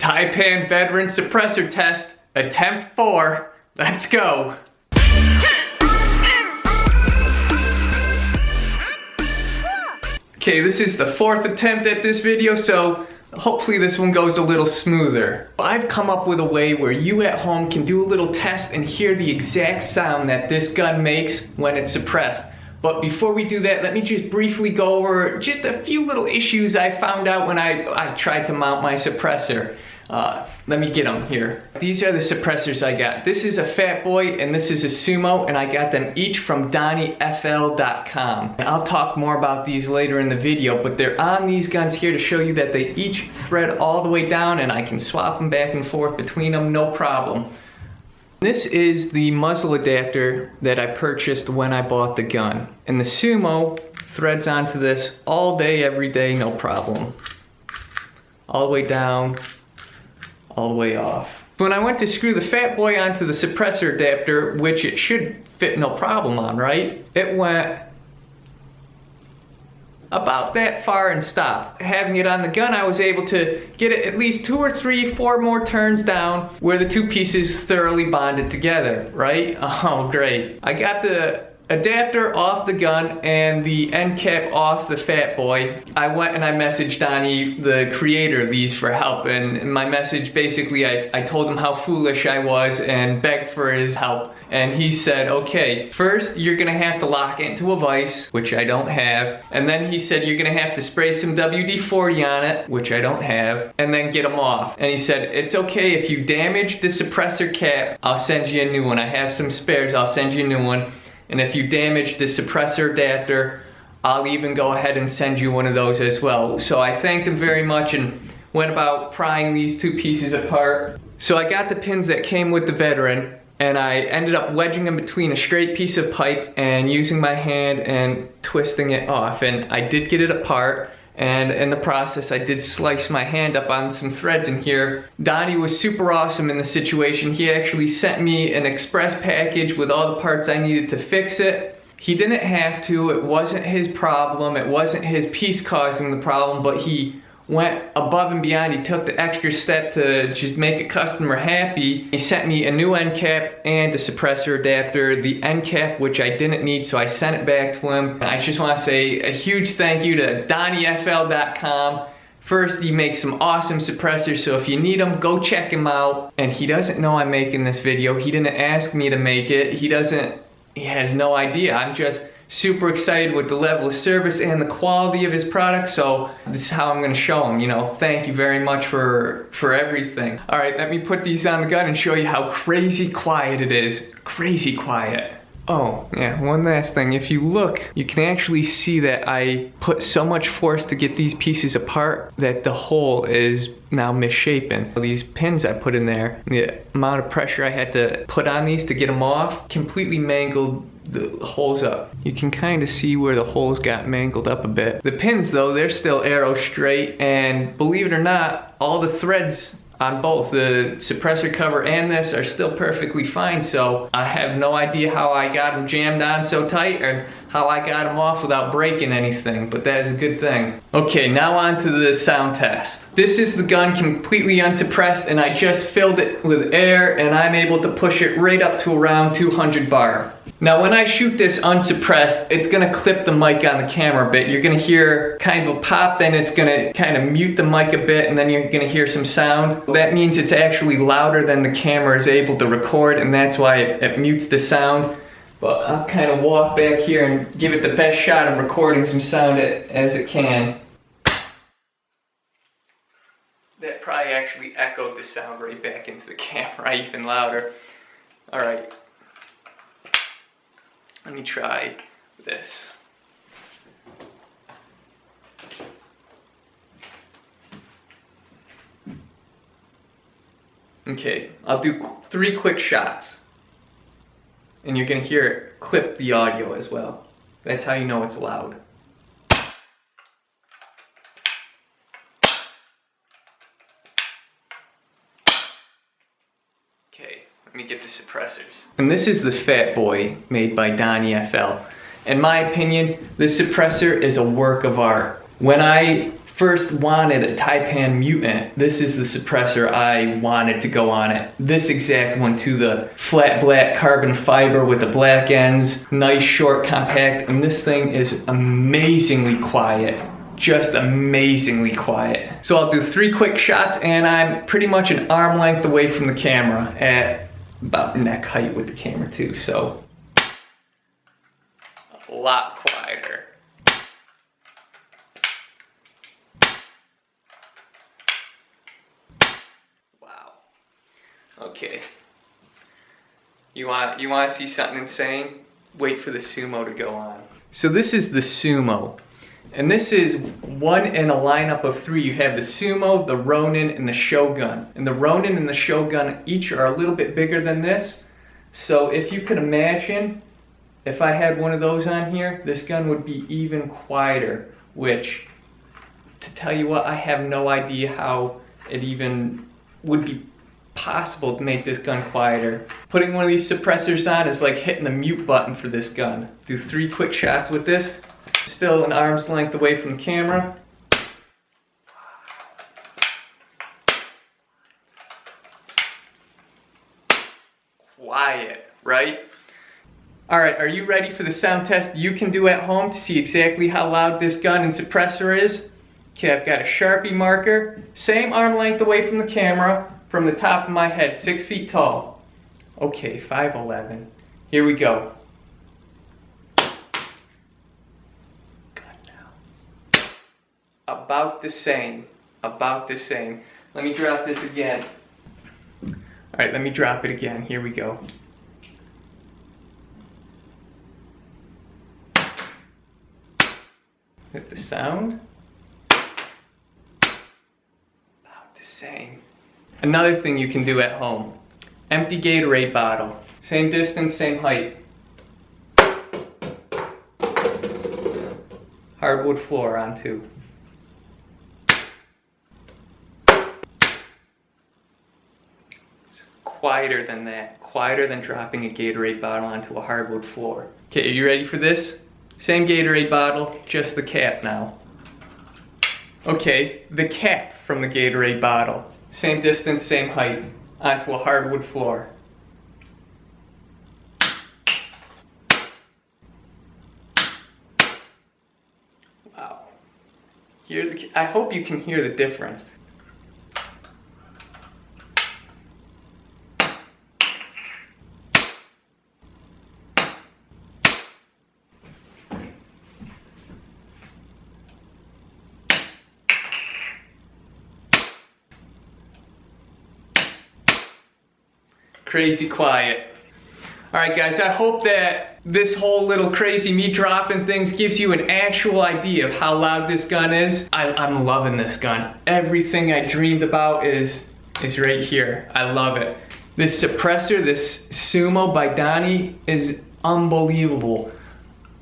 Taipan veteran suppressor test, attempt 4. Let's go. Okay, this is the 4th attempt at this video, so hopefully this one goes a little smoother. I've come up with a way where you at home can do a little test and hear the exact sound that this gun makes when it's suppressed. But before we do that, let me just briefly go over just a few little issues I found out when I tried to mount my suppressor. Let me get them here. These are the suppressors I got. This is a Fat Boy and this is a Sumo, and I got them each from DonnyFL.com. I'll talk more about these later in the video, but they're on these guns here to show you that they each thread all the way down and I can swap them back and forth between them, no problem. This is the muzzle adapter that I purchased when I bought the gun. And the Sumo threads onto this all day, every day, no problem. All the way down, all the way off. When I went to screw the Fat Boy onto the suppressor adapter, which it should fit no problem on, right? It went about that far and stopped. Having it on the gun, I was able to get it at least 2 or 3, 4 more turns down where the two pieces thoroughly bonded together, right? Oh, great. I got the adapter off the gun and the end cap off the Fat Boy. I went and I messaged Donny, the creator of these, for help, and in my message basically I told him how foolish I was and begged for his help. And he said, okay, first you're gonna have to lock it into a vise, which I don't have, and then he said you're gonna have to spray some WD-40 on it, which I don't have, and then get them off. And he said, it's okay if you damage the suppressor cap, I'll send you a new one. I have some spares, I'll send you a new one. And if you damage the suppressor adapter, I'll even go ahead and send you one of those as well. So I thanked him very much and went about prying these two pieces apart. So I got the pins that came with the veteran, and I ended up wedging them between a straight piece of pipe and using my hand and twisting it off. And I did get it apart, and in the process I did slice my hand up on some threads in here. Donny was super awesome in the situation. He actually sent me an express package with all the parts I needed to fix it. He didn't have to, it wasn't his problem, it wasn't his piece causing the problem, but he went above and beyond. He took the extra step to just make a customer happy. He sent me a new end cap and a suppressor adapter. The end cap, which I didn't need, so I sent it back to him. I just want to say a huge thank you to DonnyFL.com. First, he makes some awesome suppressors, so if you need them, go check him out. And he doesn't know I'm making this video. He didn't ask me to make it. He has no idea. I'm just super excited with the level of service and the quality of his product, so this is how I'm gonna show him, you know, thank you very much for everything. All right, let me put these on the gun and show you how crazy quiet it is. Crazy quiet. Oh, yeah, one last thing. If you look, you can actually see that I put so much force to get these pieces apart that the hole is now misshapen. These pins I put in there, the amount of pressure I had to put on these to get them off, completely mangled the holes up. You can kind of see where the holes got mangled up a bit. The pins though, they're still arrow straight, and believe it or not, all the threads on both the suppressor cover and this are still perfectly fine, so I have no idea how I got them jammed on so tight or how I got them off without breaking anything, but that is a good thing. Okay, now on to the sound test. This is the gun completely unsuppressed, and I just filled it with air and I'm able to push it right up to around 200 bar. Now when I shoot this unsuppressed, it's gonna clip the mic on the camera a bit. You're gonna hear kind of a pop, then it's gonna kind of mute the mic a bit, and then you're gonna hear some sound. That means it's actually louder than the camera is able to record, and that's why it mutes the sound. But I'll kind of walk back here and give it the best shot of recording some sound as it can. That probably actually echoed the sound right back into the camera, even louder. All right. Let me try this. Okay, I'll do 3 quick shots. And you're gonna hear it clip the audio as well. That's how you know it's loud. Okay, let me get the suppressors. And this is the Fat Boy made by DonnyFL. In my opinion, this suppressor is a work of art. When I first wanted a Taipan Mutant, this is the suppressor I wanted to go on it. This exact one too, the flat black carbon fiber with the black ends, nice, short, compact, and this thing is amazingly quiet. Just amazingly quiet. So I'll do 3 quick shots and I'm pretty much an arm length away from the camera at about neck height with the camera too, so a lot quieter. Wow. Okay. You want to see something insane? Wait for the SUMO to go on. So this is the SUMO. And this is one in a lineup of 3. You have the SUMO, the RONIN, and the SHOGUN. And the RONIN and the SHOGUN each are a little bit bigger than this. So if you could imagine, if I had one of those on here, this gun would be even quieter. Which, to tell you what, I have no idea how it even would be possible to make this gun quieter. Putting one of these suppressors on is like hitting the mute button for this gun. Do 3 quick shots with this. Still an arm's length away from the camera. Quiet, right? All right, are you ready for the sound test you can do at home to see exactly how loud this gun and suppressor is? Okay, I've got a Sharpie marker, same arm length away from the camera, from the top of my head, 6 feet tall. Okay, 5'11". Here we go. About the same, about the same. Let me drop this again. All right, let me drop it again. Here we go. Hit the sound. About the same. Another thing you can do at home. Empty Gatorade bottle. Same distance, same height. Hardwood floor on 2. Quieter than that. Quieter than dropping a Gatorade bottle onto a hardwood floor. Okay, are you ready for this? Same Gatorade bottle, just the cap now. Okay, the cap from the Gatorade bottle. Same distance, same height, onto a hardwood floor. Wow. I hope you can hear the difference. Crazy quiet. All right, guys, I hope that this whole little crazy me dropping things gives you an actual idea of how loud this gun is. I'm loving this gun. Everything I dreamed about is right here. I love it. This suppressor, this SUMO by Donny, is unbelievable.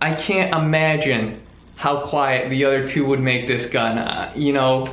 I can't imagine how quiet the other 2 would make this gun. You know,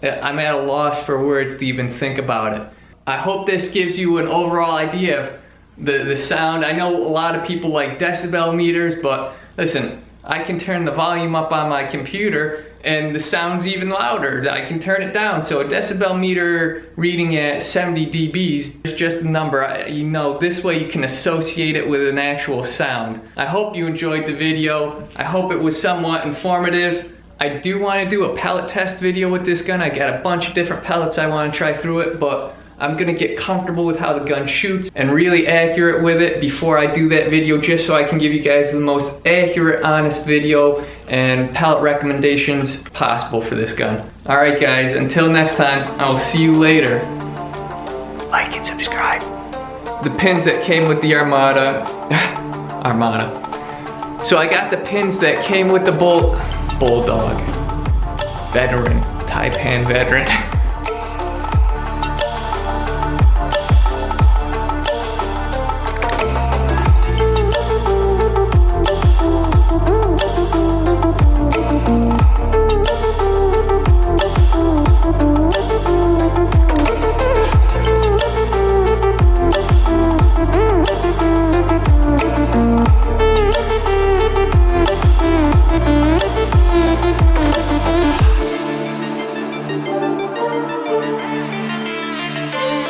I'm at a loss for words to even think about it. I hope this gives you an overall idea of the sound. I know a lot of people like decibel meters, but listen, I can turn the volume up on my computer and the sound's even louder. I can turn it down. So a decibel meter reading at 70 dBs is just a number. You know, this way you can associate it with an actual sound. I hope you enjoyed the video. I hope it was somewhat informative. I do want to do a pellet test video with this gun. I got a bunch of different pellets I want to try through it, but I'm gonna get comfortable with how the gun shoots and really accurate with it before I do that video, just so I can give you guys the most accurate, honest video and pellet recommendations possible for this gun. All right, guys, until next time, I will see you later. Like and subscribe. The pins that came with the Armada. So I got the pins that came with the Bulldog. Veteran, Taipan veteran.